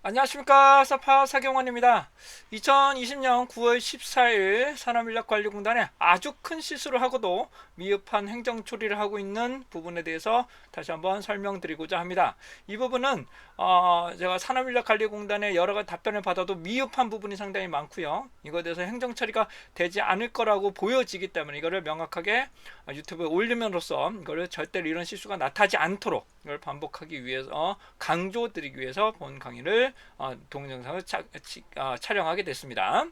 안녕하십니까, 사파 사경원입니다. 2020년 9월 14일 산업인력관리공단에 아주 큰 실수를 하고도 미흡한 행정 처리를 하고 있는 부분에 대해서 다시 한번 설명드리고자 합니다. 이 부분은 제가 산업인력관리공단에 여러 가지 답변을 받아도 미흡한 부분이 상당히 많고요. 이거에 대해서 행정 처리가 되지 않을 거라고 보여지기 때문에 이거를 명확하게 유튜브에 올림으로써 이거를 절대로 이런 실수가 나타나지 않도록 이걸 반복하기 위해서 강조드리기 위해서 본 강의를 동영상을 촬영하게 됐습니다.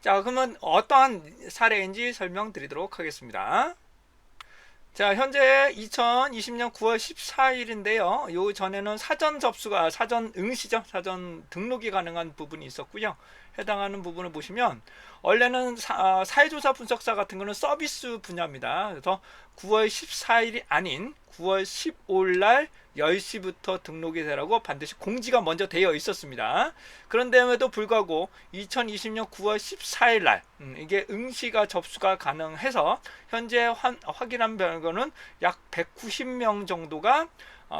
자, 그러면 어떠한 사례인지 설명드리도록 하겠습니다. 자, 현재 2020년 9월 14일인데요. 요 전에는 사전 접수가 사전 응시죠. 사전 등록이 가능한 부분이 있었고요. 해당하는 부분을 보시면 원래는 사회조사 분석사 같은 거는 서비스 분야입니다. 그래서 9월 14일이 아닌 9월 15일 날 10시부터 등록이 되라고 반드시 공지가 먼저 되어 있었습니다. 그런데에도 불구하고 2020년 9월 14일 날 이게 응시가 접수가 가능해서 현재 확인한 결과는 약 190명 정도가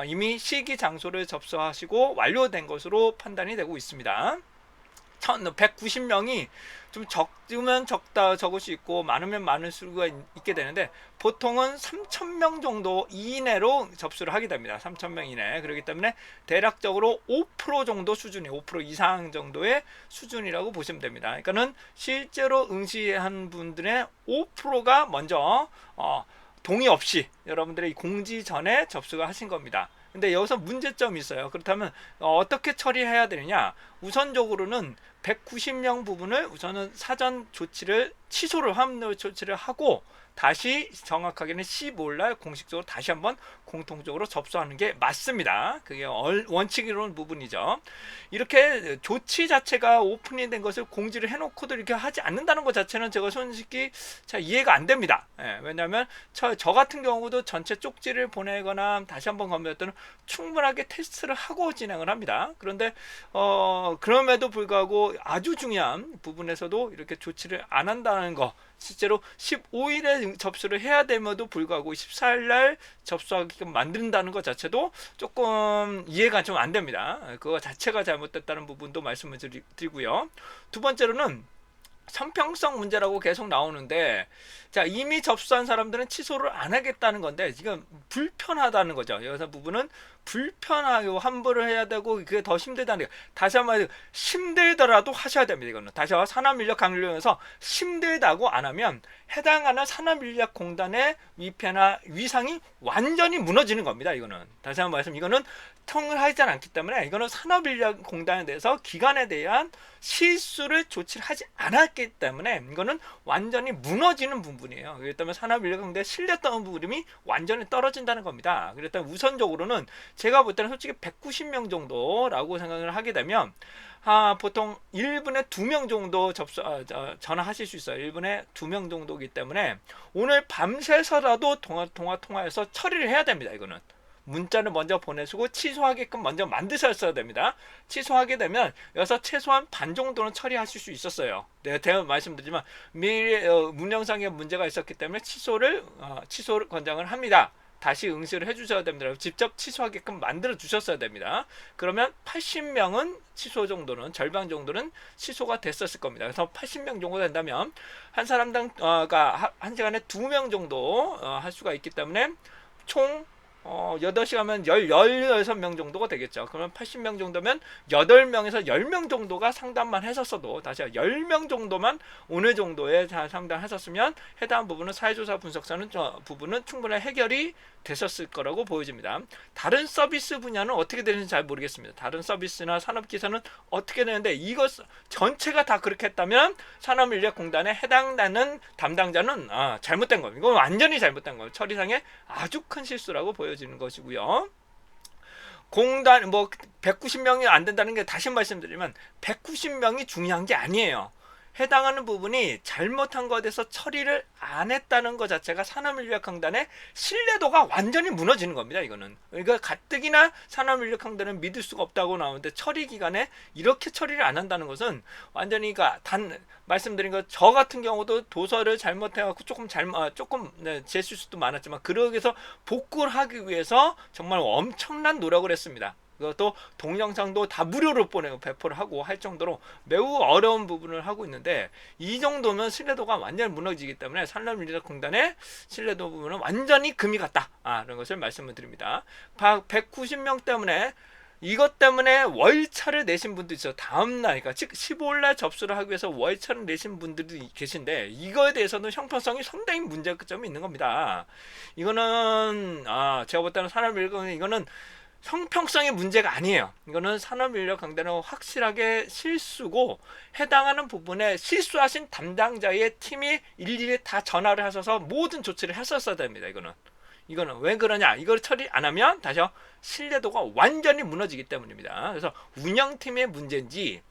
이미 시기 장소를 접수하시고 완료된 것으로 판단이 되고 있습니다. 190명이 좀 적으면 적을 수 있고 많으면 많을 수가 있게 되는데 보통은 3,000명 정도 이내로 접수를 하게 됩니다. 3,000명 이내. 그렇기 때문에 대략적으로 5% 정도 수준이 5% 이상 정도의 수준이라고 보시면 됩니다. 그러니까는 실제로 응시한 분들의 5%가 먼저 동의 없이 여러분들의 공지 전에 접수가 하신 겁니다. 근데 여기서 문제점이 있어요. 그렇다면 어떻게 처리해야 되느냐? 우선적으로는 190명 부분을 우선은 사전 조치를 취소를 합류 조치를 하고 다시 정확하게는 15일 날 공식적으로 다시 한번 공통적으로 접수하는 게 맞습니다. 그게 원칙이론 부분이죠. 이렇게 조치 자체가 오픈이 된 것을 공지를 해놓고도 이렇게 하지 않는다는 것 자체는 제가 솔직히 잘 이해가 안 됩니다. 왜냐하면 저 같은 경우도 전체 쪽지를 보내거나 다시 한번 검토할 때는 충분하게 테스트를 하고 진행을 합니다. 그런데 그럼에도 불구하고 아주 중요한 부분에서도 이렇게 조치를 안 한다는 거, 실제로 15일에 접수를 해야 됨에도 불구하고 14일 날 접수하게끔 만든다는 것 자체도 조금 이해가 좀 안 됩니다. 그거 자체가 잘못됐다는 부분도 말씀을 드리고요. 두 번째로는 형평성 문제라고 계속 나오는데, 자, 이미 접수한 사람들은 취소를 안 하겠다는 건데 지금 불편하다는 거죠. 여기서 부분은 불편하고 환불을 해야 되고 그게 더 힘들다는 게, 다시 한번 힘들더라도 하셔야 됩니다. 이거는 다시 한번 산업인력 강령에서 힘들다고 안 하면 해당하는 산업인력공단의 위패나 위상이 완전히 무너지는 겁니다. 이거는 다시 한번 말씀, 이거는 통을 하지 않기 때문에 이거는 산업인력공단에 대해서 기관에 대한 실수를 조치를 하지 않았기 때문에 이거는 완전히 무너지는 부분이에요. 그렇기 때문에 산업인력공단의 신뢰성 부분이 완전히 떨어진다는 겁니다. 그렇기 때문에 우선적으로는 제가 볼 때는 솔직히 190명 정도라고 생각을 하게 되면 보통 1분에 2명 정도 전화하실 수 있어요. 1분에 2명 정도이기 때문에 오늘 밤새서라도 통화해서 처리를 해야 됩니다. 이거는 문자를 먼저 보내시고 취소하게끔 먼저 만드셨어야 됩니다. 취소하게 되면 여기서 최소한 반 정도는 처리하실 수 있었어요. 내가 대응 말씀드리지만 미리 운영상의 문제가 있었기 때문에 취소를 권장을 합니다. 다시 응시를 해주셔야 됩니다. 직접 취소하게끔 만들어 주셨어야 됩니다. 그러면 80명은 취소 정도는, 절반 정도는 취소가 됐었을 겁니다. 그래서 80명 정도 된다면 한 사람당 한 시간에 2명 정도 할 수가 있기 때문에 총 8시간이면 16명 정도가 되겠죠. 그러면 80명 정도면 8명에서 10명 정도가 상담만 했었어도, 다시 10명 정도만 어느 정도의 상담했었으면 해당 부분은 사회조사 분석사는 부분은 충분히 해결이 됐었을 거라고 보여집니다. 다른 서비스 분야는 어떻게 되는지 잘 모르겠습니다. 다른 서비스나 산업기사는 어떻게 되는데 이것 전체가 다 그렇게 했다면 산업인력공단에 해당되는 담당자는 잘못된 겁니다. 이건 완전히 잘못된 거예요. 처리상에 아주 큰 실수라고 보여지는 것이고요. 공단 190명이 안 된다는 게, 다시 말씀드리면 190명이 중요한 게 아니에요. 해당하는 부분이 잘못한 것에 대해서 처리를 안 했다는 것 자체가 산업인력공단의 신뢰도가 완전히 무너지는 겁니다. 이거는 그러니까 가뜩이나 산업인력공단은 믿을 수가 없다고 나오는데 처리 기간에 이렇게 처리를 안 한다는 것은 완전히 말씀드린 것, 저 같은 경우도 도서를 잘못해갖고 조금 제 실수도 많았지만 그러기 위해서 복구를 하기 위해서 정말 엄청난 노력을 했습니다. 그것도 동영상도 다 무료로 보내고 배포를 하고 할 정도로 매우 어려운 부분을 하고 있는데, 이 정도면 신뢰도가 완전히 무너지기 때문에 산업인력공단의 신뢰도 부분은 완전히 금이 갔다, 이런 것을 말씀을 드립니다. 190명 때문에, 이것 때문에 월차를 내신 분도 있어요. 다음날, 그러니까 즉 15일날 접수를 하기 위해서 월차를 내신 분들이 계신데, 이거에 대해서는 형평성이 상당히 문제점이 있는 겁니다. 이거는 제가 볼 때는 산업인력은 이거는 형평성의 문제가 아니에요. 이거는 산업인력 강단은 확실하게 실수고, 해당하는 부분에 실수하신 담당자의 팀이 일일이 다 전화를 하셔서 모든 조치를 했었어야 됩니다. 이거는 왜 그러냐? 이걸 처리 안 하면 다시 신뢰도가 완전히 무너지기 때문입니다. 그래서 운영팀의 문제인지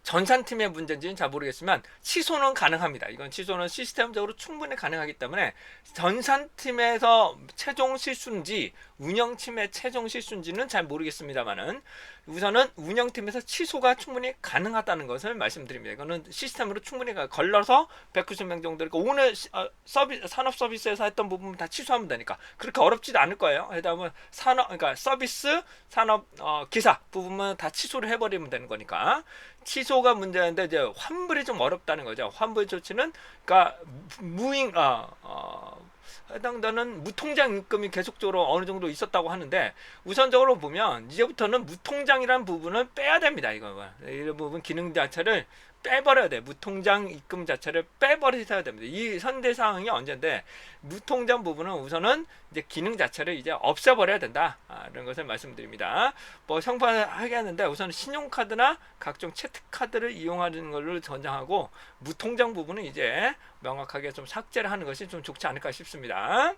전산팀의 문제인지는 잘 모르겠지만 취소는 가능합니다. 이건 취소는 시스템적으로 충분히 가능하기 때문에, 전산팀에서 최종 실수인지 운영팀의 최종 실수인지는 잘 모르겠습니다만은, 우선은 운영팀에서 취소가 충분히 가능하다는 것을 말씀드립니다. 이거는 시스템으로 충분히 걸러서 190명 정도, 그러니까 오늘 산업 서비스에서 했던 부분 다 취소하면 되니까 그렇게 어렵지도 않을 거예요. 그다음에 그러니까 서비스 산업 기사 부분만 다 취소를 해버리면 되는 거니까. 취소가 문제인데 이제 환불이 좀 어렵다는 거죠. 환불 조치는 그러니까 해당되는 무통장 입금이 계속적으로 어느 정도 있었다고 하는데, 우선적으로 보면 이제부터는 무통장이라는 부분을 빼야 됩니다. 이런 부분 기능 자체를 빼버려야 돼. 무통장 입금 자체를 빼버리셔야 됩니다. 이 현대 상황이 언젠데, 무통장 부분은 우선은 이제 기능 자체를 이제 없애버려야 된다, 이런 것을 말씀드립니다. 뭐 형평하게 하는데, 우선 신용카드나 각종 채택카드를 이용하는 걸로 전장하고, 무통장 부분은 이제 명확하게 좀 삭제를 하는 것이 좀 좋지 않을까 싶습니다.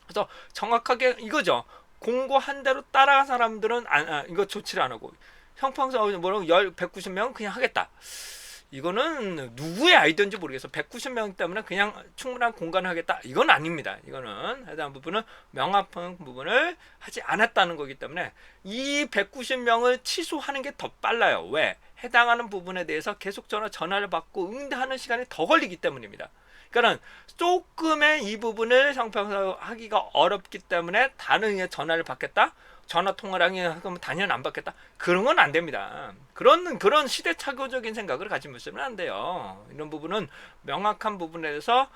그래서 정확하게 이거죠. 공고한 대로 따라간 사람들은 이거 조치를 안 하고, 형평성 뭐라고 190명 그냥 하겠다. 이거는 누구의 아이디어인지 모르겠어. 190명 때문에 그냥 충분한 공간을 하겠다, 이건 아닙니다. 이거는 해당 부분은 명확한 부분을 하지 않았다는 거기 때문에, 이 190명을 취소하는 게 더 빨라요. 왜? 해당하는 부분에 대해서 계속 전화를 받고 응대하는 시간이 더 걸리기 때문입니다. 그러니까 조금의 이 부분을 형평하기가 어렵기 때문에 다른 전화를 받겠다, 전화 통화를 하면 당연히 안 받겠다, 그런 건 안 됩니다. 그런 시대착오적인 생각을 가지고 있으면 안 돼요. 이런 부분은 명확한 부분에 대해서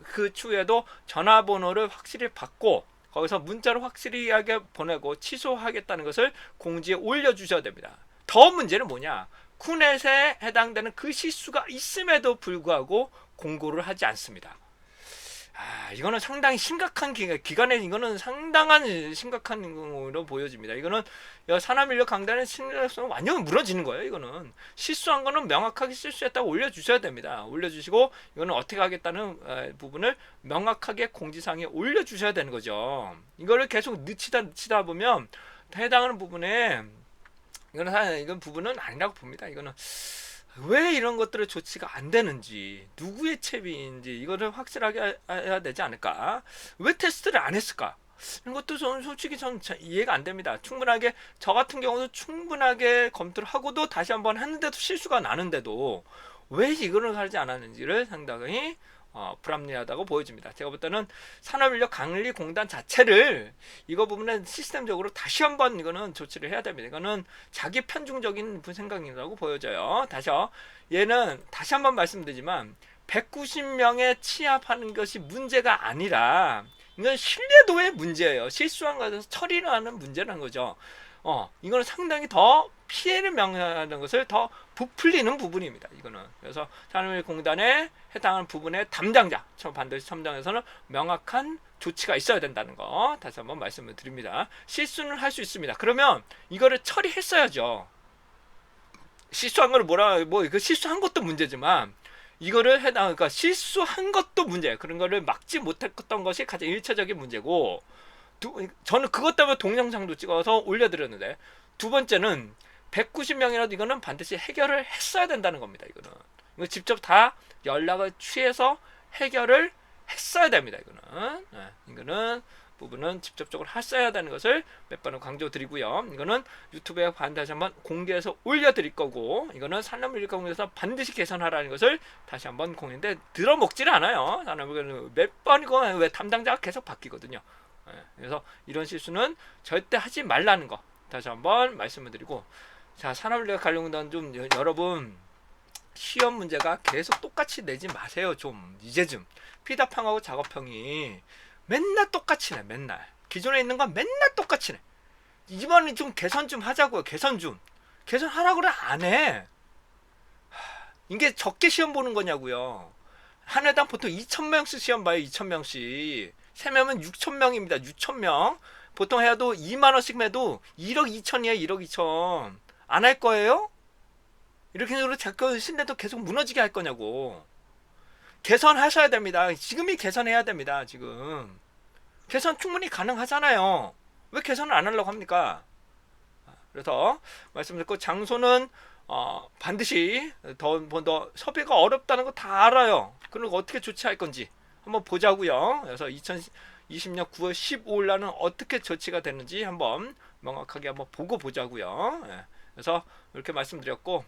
그 추후에도 전화번호를 확실히 받고, 거기서 문자를 확실하게 보내고 취소하겠다는 것을 공지에 올려주셔야 됩니다. 더 문제는 뭐냐? 쿠넷에 해당되는 그 실수가 있음에도 불구하고 공고를 하지 않습니다. 이거는 상당히 심각한 기간에 이거는 상당한 심각한 경우로 보여집니다. 이거는 산업인력 강단의 신뢰성이 완전히 무너지는 거예요. 이거는 실수한 거는 명확하게 실수했다고 올려주셔야 됩니다. 올려주시고, 이거는 어떻게 하겠다는 부분을 명확하게 공지사항에 올려주셔야 되는 거죠. 이거를 계속 늦추다 보면 해당하는 부분에 이건 부분은 아니라고 봅니다. 이거는 왜 이런 것들을 조치가 안 되는지, 누구의 책임인지 이거를 확실하게 해야 되지 않을까? 왜 테스트를 안 했을까? 이런 것도 저는 솔직히 이해가 안 됩니다. 충분하게, 저 같은 경우도 충분하게 검토를 하고도 다시 한번 했는데도 실수가 나는데도 왜 이거를 하지 않았는지를 상당히 불합리하다고 보여집니다. 제가 볼 때는 산업인력 관리 공단 자체를 이거 부분은 시스템적으로 다시 한번 이거는 조치를 해야 됩니다. 이거는 자기 편중적인 생각이라고 보여져요. 얘는 다시 한번 말씀드리지만 190명에 취합하는 것이 문제가 아니라, 이건 신뢰도의 문제예요. 실수한 것에서 처리를 하는 문제라는 거죠. 이거는 상당히 더 피해를 명하는 것을 더 부풀리는 부분입니다. 이거는. 그래서 산업인력공단에 해당하는 부분의 담당자, 반드시 첨장에서는 명확한 조치가 있어야 된다는 거 다시 한번 말씀을 드립니다. 실수는 할 수 있습니다. 그러면 이거를 처리했어야죠. 실수한 걸 실수한 것도 문제지만, 이거를 그러니까 실수한 것도 문제, 그런 거를 막지 못했던 것이 가장 일차적인 문제고, 저는 그것 때문에 동영상도 찍어서 올려드렸는데, 두 번째는 190명이라도 이거는 반드시 해결을 했어야 된다는 겁니다. 이거 직접 다 연락을 취해서 해결을 했어야 됩니다. 이거는 부분은 직접적으로 했어야 되는 것을 몇 번을 강조드리고요. 이거는 유튜브에 다시 한번 공개해서 올려드릴 거고, 이거는 산업인력공단에서 반드시 개선하라는 것을 다시 한번 공유인데, 들어먹지를 않아요. 몇 번이고 왜 담당자가 계속 바뀌거든요. 그래서 이런 실수는 절대 하지 말라는 거 다시 한번 말씀을 드리고, 자, 산업인력 관련된 좀 여러분 시험 문제가 계속 똑같이 내지 마세요. 좀 이제 좀 피답형하고 작업형이 맨날 똑같이 내. 맨날 기존에 있는 건 맨날 똑같이 내. 이번에 좀 개선 좀 하자고요. 개선하라고 그래 안 해. 이게 적게 시험 보는 거냐고요. 한 해당 보통 2,000명씩 시험 봐요. 2,000명씩. 3명은 6,000명입니다. 6,000명. 보통 해도 2만 원씩 해도 1억 2천이에요. 1억 2천. 안 할 거예요? 이렇게 해서 자꾸 신뢰도 계속 무너지게 할 거냐고. 개선하셔야 됩니다. 지금이 개선해야 됩니다. 지금. 개선 충분히 가능하잖아요. 왜 개선을 안 하려고 합니까? 그래서 말씀드렸고, 장소는 반드시 더 섭외가 어렵다는 거 다 알아요. 그리고 어떻게 조치할 건지 한번 보자고요. 그래서 2020년 9월 15일 날은 어떻게 조치가 되는지 한번 명확하게 한번 보고 보자고요. 그래서 이렇게 말씀드렸고,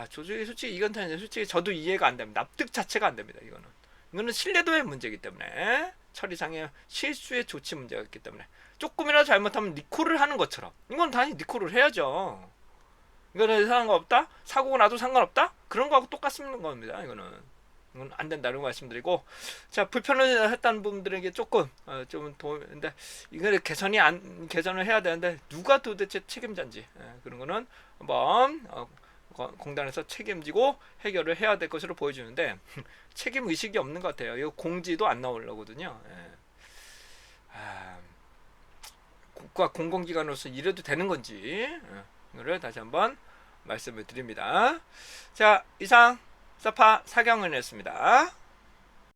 솔직히 이건 솔직히 저도 이해가 안 됩니다. 납득 자체가 안 됩니다. 이거는 신뢰도의 문제이기 때문에, 처리상의 실수의 조치 문제가 있기 때문에, 조금이라도 잘못하면 리콜을 하는 것처럼 이건 당연히 리콜을 해야죠. 이거는 상관없다? 사고가 나도 상관없다? 그런 거하고 똑같은 겁니다. 이건 안 된다는 말씀드리고, 자, 불편을 했다는 분들에게 조금 좀 도움인데, 이거를 개선을 해야 되는데 누가 도대체 책임자인지, 그런 거는 한번 공단에서 책임지고 해결을 해야 될 것으로 보여주는데 책임 의식이 없는 것 같아요. 이거 공지도 안 나오려거든요. 국가 공공기관으로서 이래도 되는 건지, 이거를 다시 한번 말씀을 드립니다. 자, 이상 사파 사경은이었습니다.